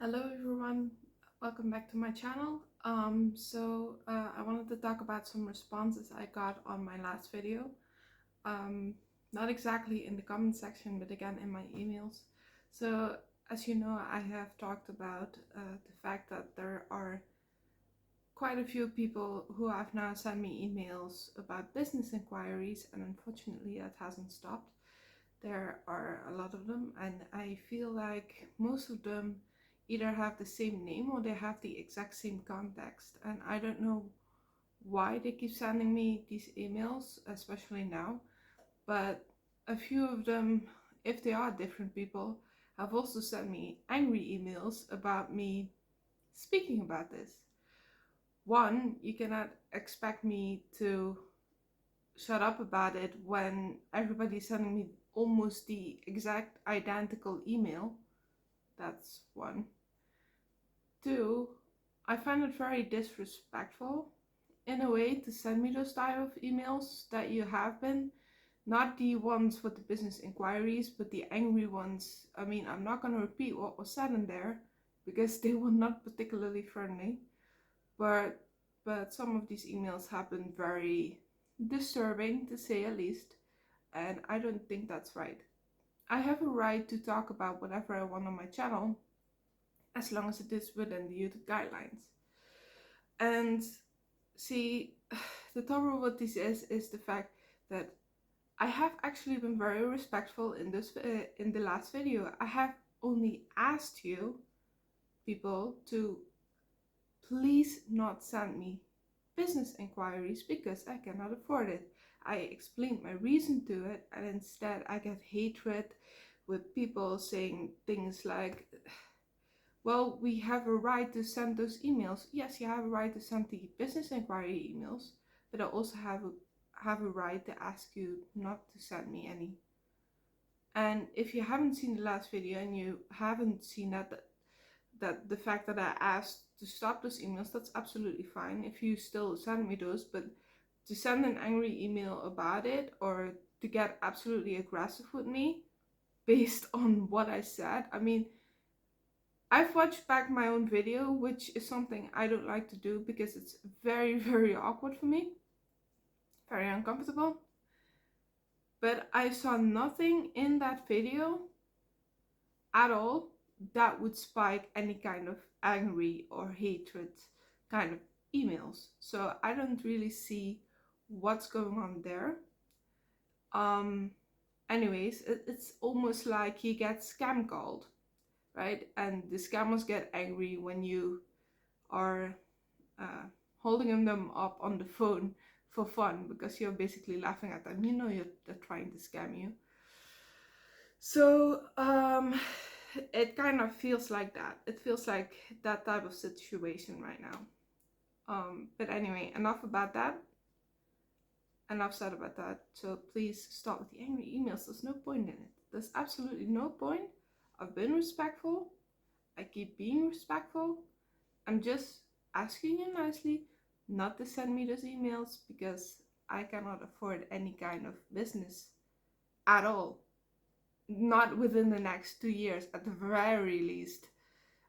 Hello everyone, welcome back to my channel. I wanted to talk about some responses I got on my last video. Not exactly in the comment section, but again in my emails. So as you know, I have talked about the fact that there are quite a few people who have now sent me emails about business inquiries, and unfortunately that hasn't stopped. There are a lot of them, and I feel like most of them either have the same name or they have the exact same context. And I don't know why they keep sending me these emails, especially now. But a few of them, if they are different people, have also sent me angry emails about me speaking about this. One, you cannot expect me to shut up about it when everybody's sending me almost the exact identical email. That's one. Two, I find it very disrespectful in a way to send me those type of emails that you have been. Not the ones with the business inquiries, but the angry ones. I mean, I'm not going to repeat what was said in there because they were not particularly friendly. But some of these emails have been very disturbing, to say at least, and I don't think that's right. I have a right to talk about whatever I want on my channel as long as it is within the YouTube guidelines. And see, the trouble with this is the fact that I have actually been very respectful in the last video. I have only asked you people to please not send me business inquiries because I cannot afford it. I explained my reason to it, and instead I get hatred with people saying things like, well, we have a right to send those emails. Yes, you have a right to send the business inquiry emails, but I also have a right to ask you not to send me any. And if you haven't seen the last video and you haven't seen that the fact that I asked to stop those emails, that's absolutely fine if you still send me those. But to send an angry email about it or to get absolutely aggressive with me based on what I said, I mean, I've watched back my own video, which is something I don't like to do because it's very, very awkward for me, very uncomfortable. But I saw nothing in that video at all that would spike any kind of angry or hatred kind of emails. So I don't really see what's going on there. Um, Anyways, it's almost like you get scam called, right? And the scammers get angry when you are uh, holding them up on the phone for fun because you're basically laughing at them. You know they're trying to scam you. So it kind of feels like that. It feels like that type of situation right now. But anyway, enough about that. Enough said about that. So please stop with the angry emails. There's no point in it. There's absolutely no point. I've been respectful. I keep being respectful. I'm just asking you nicely not to send me those emails because I cannot afford any kind of business at all. Not within the next 2 years at the very least.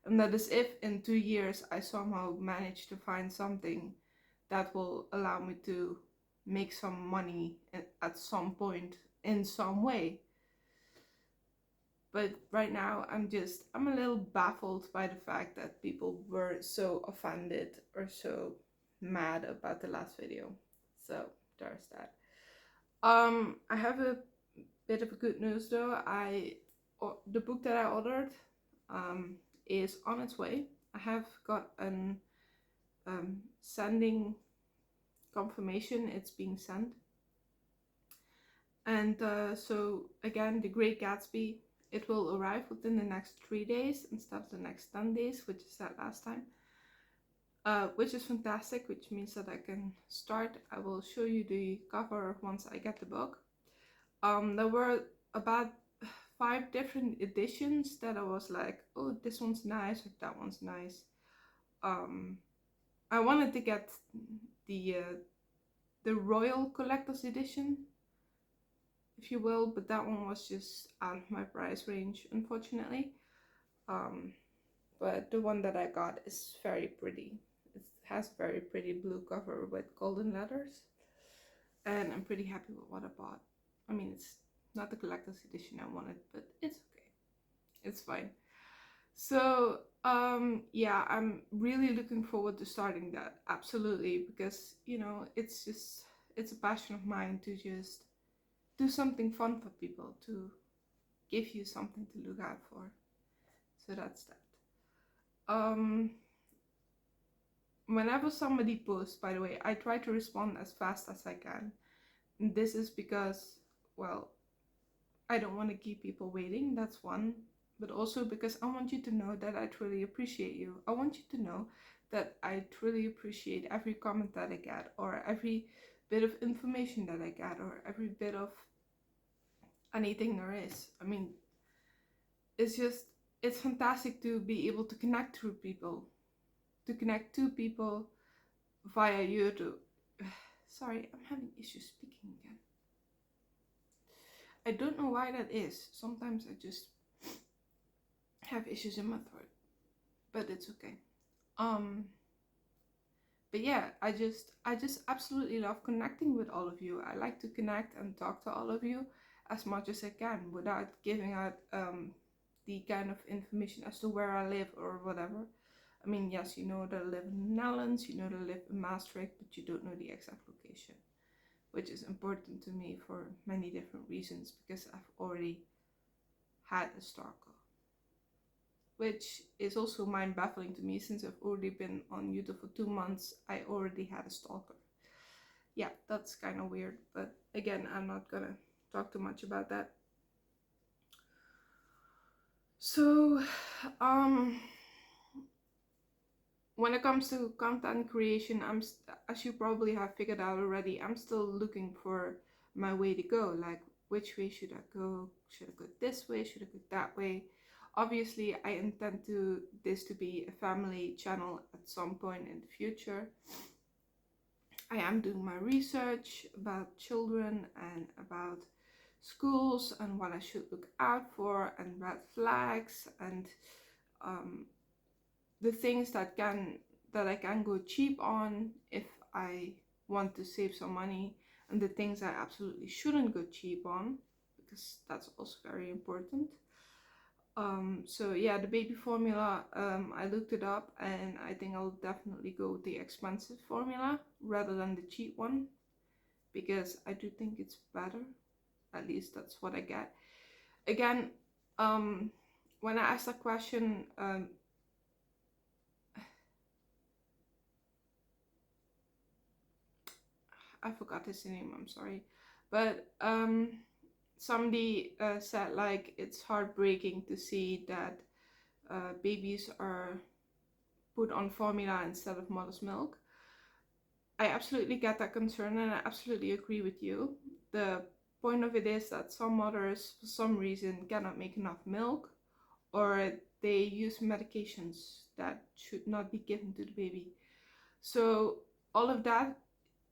And that is if in 2 years I somehow manage to find something that will allow me to make some money at some point in some way. But right now I'm a little baffled by the fact that people were so offended or so mad about the last video. So there's that. I have a bit of a good news though. The book that I ordered is on its way. I have got an sending confirmation it's being sent. And so again, The Great Gatsby, it will arrive within the next 3 days instead of the next 10 days, which is that last time. Which is fantastic, which means that I can start. I will show you the cover once I get the book. There were about 5 different editions that I was like, oh, this one's nice or that one's nice. I wanted to get the Royal Collector's Edition, if you will, but that one was just out of my price range, unfortunately. but the one that I got is very pretty. It has a very pretty blue cover with golden letters, and I'm pretty happy with what I bought. I mean, it's not the collector's edition I wanted, but it's okay. It's fine. So, yeah, I'm really looking forward to starting that. Absolutely, because, you know, it's a passion of mine to just do something fun for people, to give you something to look out for. So that's that. Um, Whenever somebody posts, by the way, I try to respond as fast as I can. And this is because, well, I don't want to keep people waiting, that's one. But also because I want you to know that I truly appreciate you. I want you to know that I truly appreciate every comment that I get, or every bit of information that I get, or every bit of anything there is. I mean, it's just, it's fantastic to be able to connect through people, to connect to people via YouTube. Sorry, I'm having issues speaking again. I don't know why that is. Sometimes I just have issues in my throat, but it's okay. Um, but yeah, I just absolutely love connecting with all of you. I like to connect and talk to all of you as much as I can without giving out the kind of information as to where I live or whatever. I mean, yes, you know that I live in the Netherlands, you know that I live in Maastricht, but you don't know the exact location, which is important to me for many different reasons because I've already had a stalker, which is also mind baffling to me since I've already been on YouTube for 2 months. I already had a stalker. Yeah, that's kind of weird, but again, I'm not gonna talk too much about that. So, um, when it comes to content creation, as you probably have figured out already, I'm still looking for my way to go. Like, which way should I go? Should I go this way? Should I go that way? Obviously, I intend to this to be a family channel at some point in the future. I am doing my research about children and about schools and what I should look out for and red flags and um, the things that I can go cheap on if I want to save some money, and the things I absolutely shouldn't go cheap on because that's also very important. So yeah, the baby formula, I looked it up and I think I'll definitely go with the expensive formula rather than the cheap one because I do think it's better. At least that's what I get. Again, um, when I asked that question, I forgot his name, I'm sorry. But somebody said like it's heartbreaking to see that babies are put on formula instead of mother's milk. I absolutely get that concern and I absolutely agree with you. The point of it is that some mothers, for some reason, cannot make enough milk or they use medications that should not be given to the baby. So, all of that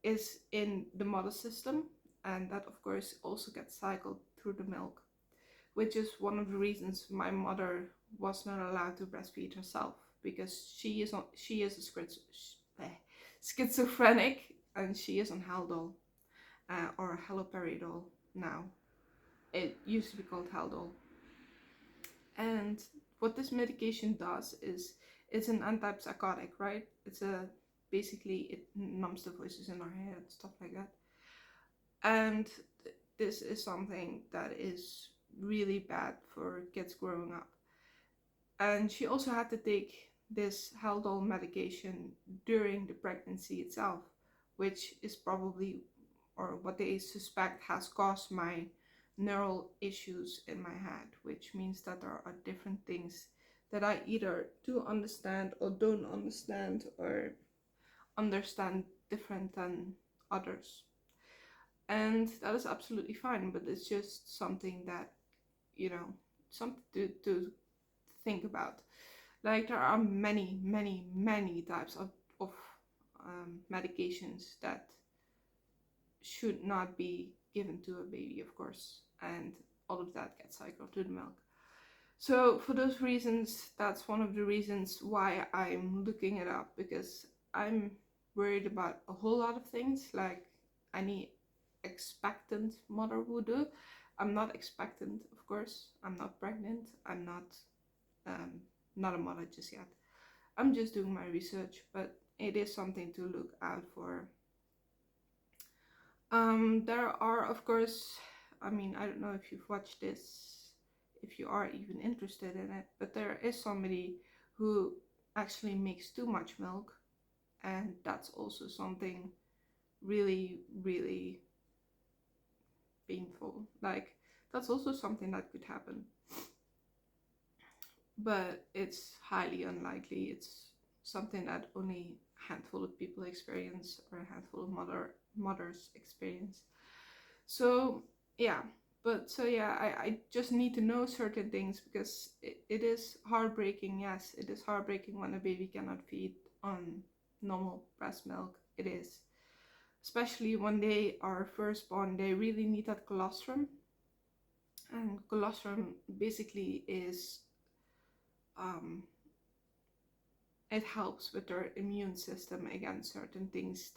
is in the mother system, and that, of course, also gets cycled through the milk, which is one of the reasons my mother was not allowed to breastfeed herself because she is a schizophrenic and she is on Haldol or haloperidol now. It used to be called Haldol. And what this medication does is it's an antipsychotic, right? It's a basically it numbs the voices in our head and stuff like that. And this is something that is really bad for kids growing up. And she also had to take this Haldol medication during the pregnancy itself, which is probably, or what they suspect has caused my neural issues in my head, which means that there are different things that I either do understand or don't understand or understand different than others. And that is absolutely fine, but it's just something that, you know, something to think about. Like there are many, many, many types of medications that should not be given to a baby, of course, and all of that gets cycled to the milk. So for those reasons, that's one of the reasons why I'm looking it up, because I'm worried about a whole lot of things, like any expectant mother would do. I'm not expectant, of course. I'm not pregnant. I'm um, not a mother just yet. I'm just doing my research, but it is something to look out for. There are, of course, I mean, I don't know if you've watched this, if you are even interested in it, but there is somebody who actually makes too much milk, and that's also something really, really painful. Like, that's also something that could happen, but it's highly unlikely. It's something that only a handful of people experience, or a handful of mothers experience. So yeah, but so yeah, I just need to know certain things, because it is heartbreaking. Yes, it is heartbreaking when a baby cannot feed on normal breast milk. It is, especially when they are first born. They really need that colostrum, and colostrum basically is um, it helps with their immune system against certain things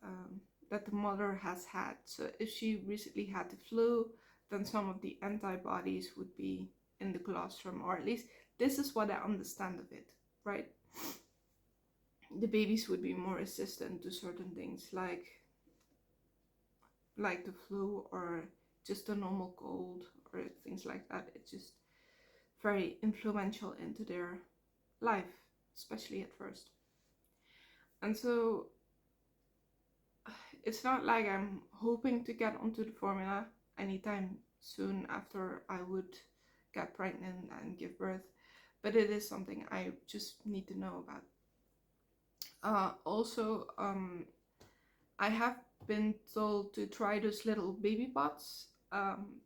um, that the mother has had. So if she recently had the flu, then some of the antibodies would be in the colostrum, or at least this is what I understand of it, right? The babies would be more resistant to certain things, like the flu, or just a normal cold, or things like that. It's just very influential into their life, especially at first. And so it's not like I'm hoping to get onto the formula anytime soon after I would get pregnant and give birth, but it is something I just need to know about. Also, I have been told to try those little baby pots,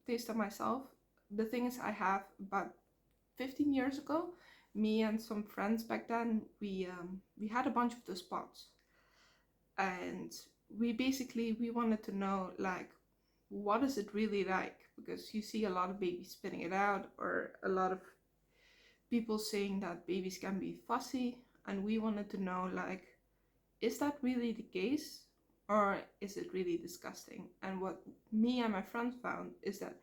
taste them myself. The thing is, I have about 15 years ago, me and some friends back then, we had a bunch of those pots, and we wanted to know, like, what is it really like, because you see a lot of babies spitting it out, or a lot of people saying that babies can be fussy, and we wanted to know, like, is that really the case, or is it really disgusting? And what me and my friends found is that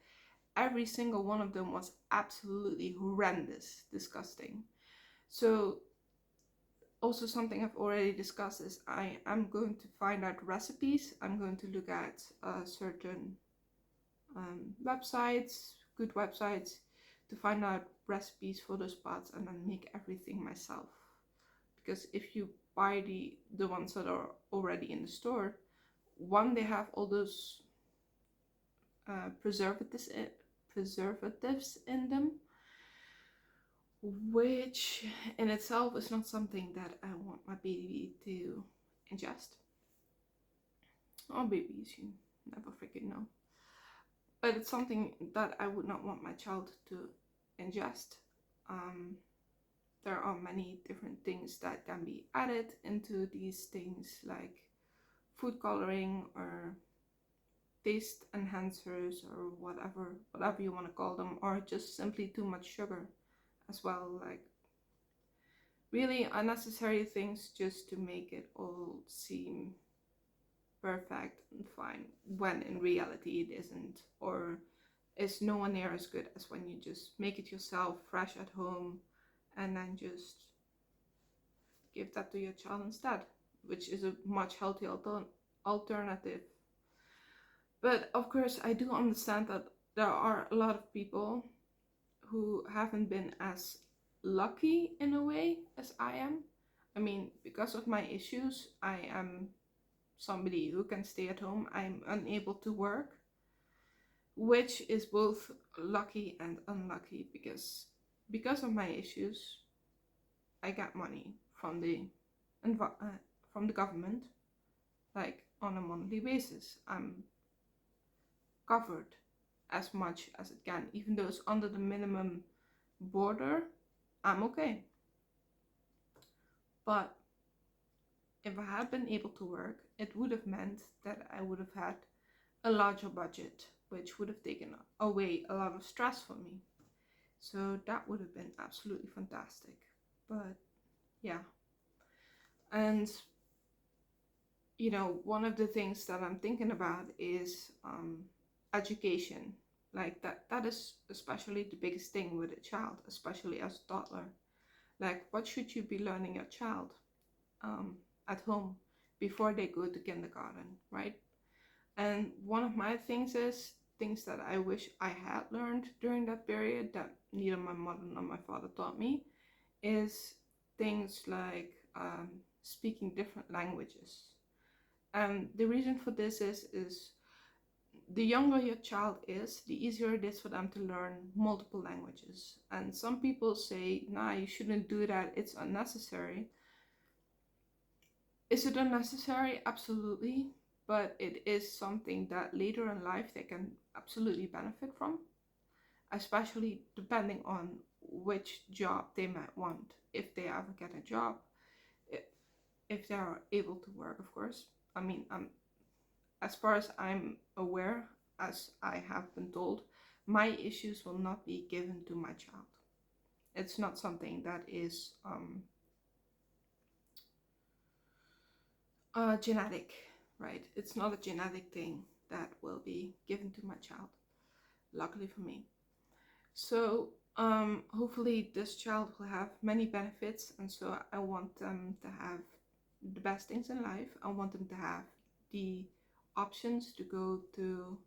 every single one of them was absolutely horrendous, disgusting. So also something I've already discussed is I am going to find out recipes. I'm going to look at certain websites, good websites, to find out recipes for those pots, and then make everything myself. Because if you buy the ones that are already in the store, one, they have all those preservatives in them, which in itself is not something that I want my baby to ingest. Or babies, you never freaking know. But it's something that I would not want my child to ingest. Um, there are many different things that can be added into these things, like food coloring or taste enhancers, or whatever you want to call them, or just simply too much sugar as well, like really unnecessary things just to make it all seem perfect and fine, when in reality it isn't, or is nowhere near as good as when you just make it yourself, fresh at home, and then just give that to your child instead, which is a much healthier alternative. But of course, I do understand that there are a lot of people who haven't been as lucky in a way as I am. I mean, because of my issues, I am somebody who can stay at home. I'm unable to work, which is both lucky and unlucky, because of my issues, I get money from the government, like on a monthly basis. I'm covered as much as it can, even though it's under the minimum border. I'm okay. But if I had been able to work, it would have meant that I would have had a larger budget, which would have taken away a lot of stress for me. So that would have been absolutely fantastic. But yeah, and one of the things that I'm thinking about is education. Like that is especially the biggest thing with a child, especially as a toddler. Like, what should you be learning your child um, at home before they go to kindergarten, right? And one of my things is things that I wish I had learned during that period that neither my mother nor my father taught me is things like speaking different languages. And the reason for this is the younger your child is, the easier it is for them to learn multiple languages. And some people say, nah, you shouldn't do that, it's unnecessary. Is it unnecessary? Absolutely. But it is something that later in life they can absolutely benefit from, especially depending on which job they might want if they ever get a job, if they are able to work, of course. I mean, as far as I'm aware, as I have been told, my issues will not be given to my child. It's not something that is genetic, right? It's not a genetic thing that will be given to my child, luckily for me. So hopefully this child will have many benefits, and so I want them to have the best things in life. I want them to have the options to go to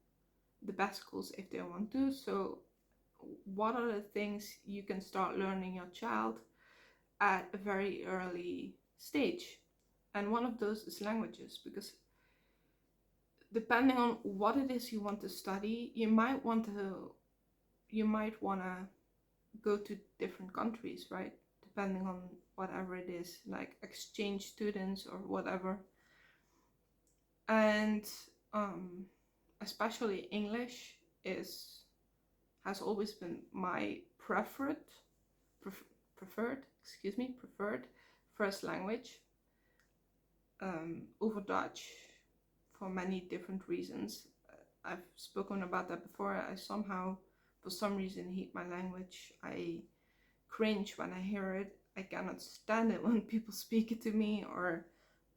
the best schools if they want to. So what are the things you can start learning your child at a very early stage? And one of those is languages, because depending on what it is you want to study, you might want to go to different countries, right? Depending on whatever it is, like exchange students or whatever. And especially English has always been my preferred first language over Dutch for many different reasons. I've spoken about that before. I somehow, for some reason, hate my language. I cringe when I hear it. I cannot stand it when people speak it to me, or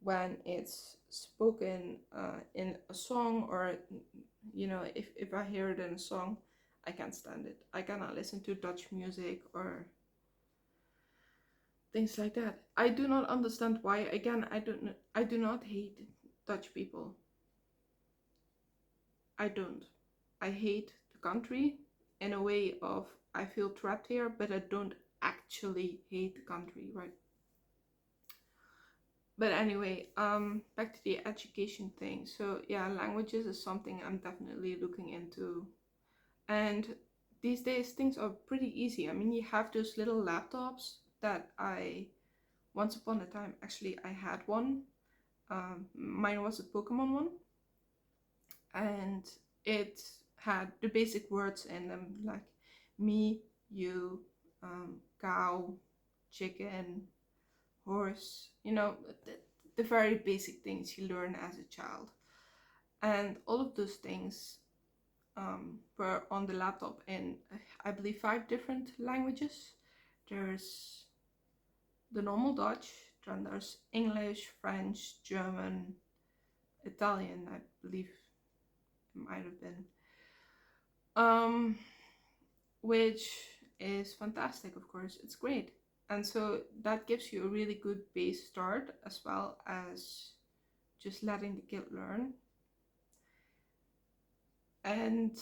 when it's spoken in a song, or if I hear it in a song, I can't stand it. I cannot listen to Dutch music or things like that. I do not understand why. Again, I do not hate Dutch people. I don't. I hate the country in a way of I feel trapped here, but I don't actually hate the country, right? But anyway, back to the education thing. So yeah, languages is something I'm definitely looking into. And these days things are pretty easy. I mean, you have those little laptops that once upon a time, actually I had one. Mine was a Pokemon one, and it had the basic words in them, like me, you, cow, chicken, horse, the very basic things you learn as a child. And all of those things were on the laptop in, I believe, 5 different languages. There's the normal Dutch, then there's English, French, German, Italian, I believe it might have been. Which is fantastic, of course, it's great. And so that gives you a really good base start, as well as just letting the kid learn. And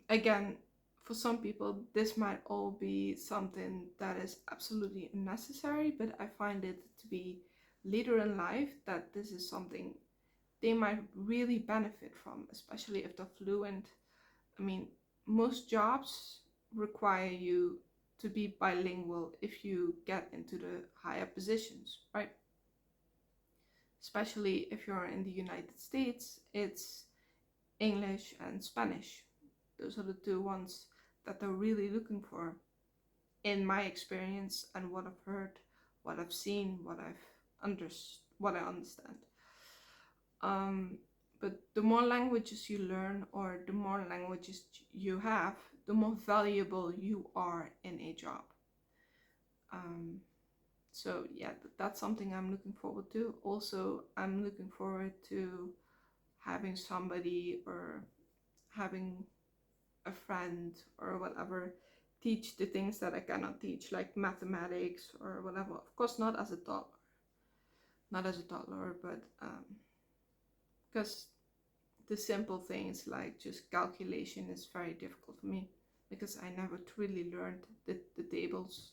again, for some people, this might all be something that is absolutely unnecessary, but I find it to be later in life that this is something they might really benefit from, especially if they're fluent. I mean, most jobs require you to be bilingual if you get into the higher positions, right? Especially if you're in the United States, it's English and Spanish. Those are the 2 ones that they're really looking for, in my experience and what I've heard, what I've seen, what I understand. But the more languages you learn, or the more languages you have, the more valuable you are in a job. So yeah, that's something I'm looking forward to. Also, I'm looking forward to having somebody or having a friend or whatever teach the things that I cannot teach, like mathematics or whatever. Of course, not as a toddler, but because the simple things like just calculation is very difficult for me because I never truly learned the tables.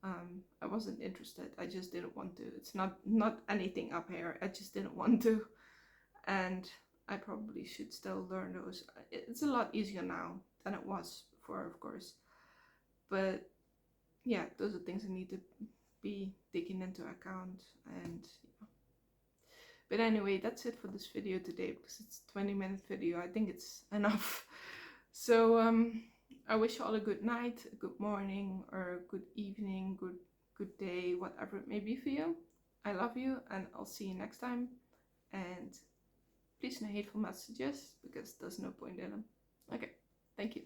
I wasn't interested. I just didn't want to. It's not anything up here. I just didn't want to, and I probably should still learn those. It's a lot easier now than it was before, of course. But yeah, those are things I need to be taken into account. And yeah. But anyway, that's it for this video today because it's a 20-minute video. I think it's enough. So I wish you all a good night, a good morning, or a good evening, good day, whatever it may be for you. I love you, and I'll see you next time. And please no hateful messages because there's no point in them. Okay, thank you.